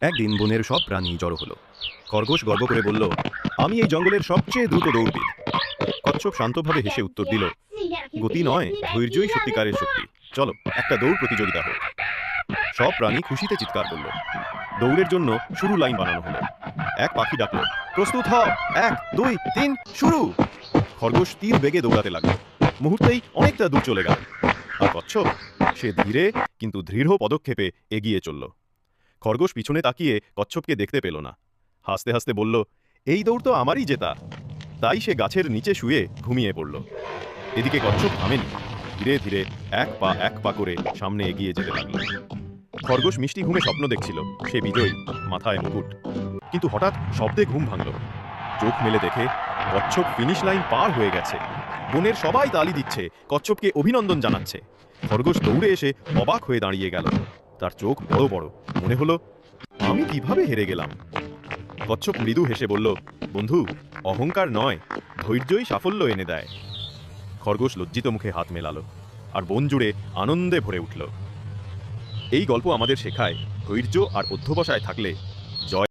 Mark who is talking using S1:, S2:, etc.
S1: একদিন বনের সব প্রাণী জড়ো হলো। খরগোশ গর্ব করে বলল, আমি এই জঙ্গলের সবচেয়ে দ্রুত দৌড়বিদ। কচ্ছপ শান্তভাবে হেসে উত্তর দিল, গতি নয়, ধৈর্যই সত্যিকারের শক্তি। চলো, একটা দৌড় প্রতিযোগিতা হোক। সব প্রাণী খুশিতে চিৎকার করল। দৌড়ের জন্য শুরু লাইন বানানো হলো। এক পাখি ডাকলো, প্রস্তুত হও, 1 2 3 শুরু। খরগোশ তীর বেগে দৌড়াতে লাগলো। মুহূর্তেই অনেকটা দূর চলে গেল। আর কচ্ছপ, সে ধীরে কিন্তু দৃঢ় পদক্ষেপে এগিয়ে চলল। খরগোশ পিছনে তাকিয়ে কচ্ছপকে দেখতে পেল না। হাসতে হাসতে বলল, এই দৌড় তো আমারই জেতা। তাই সে গাছের নিচে শুয়ে ঘুমিয়ে পড়ল। এদিকে কচ্ছপ থামেনি। ধীরে ধীরে এক পা করে সামনে এগিয়ে যেতে লাগলো। খরগোশ মিষ্টি ঘুমে স্বপ্ন দেখছিল, সে বিজয়ী, মাথায় মুকুট। কিন্তু হঠাৎ শব্দে ঘুম ভাঙল। চোখ মেলে দেখে কচ্ছপ ফিনিশ লাইন পার হয়ে গেছে। বনের সবাই তালি দিচ্ছে, কচ্ছপকে অভিনন্দন জানাচ্ছে। খরগোশ দৌড়ে এসে অবাক হয়ে দাঁড়িয়ে গেল। তার চোখ বড় বড়। মনে হলো, আমি কিভাবে হেরে গেলাম? কচ্ছপ মৃদু হেসে বলল, বন্ধু, অহংকার নয়, ধৈর্যই সাফল্য এনে দেয়। খরগোশ লজ্জিত মুখে হাত মেলালো, আর বন জুড়ে আনন্দে ভরে উঠল। এই গল্প আমাদের শেখায়, ধৈর্য আর অধ্যবসায় থাকলে জয়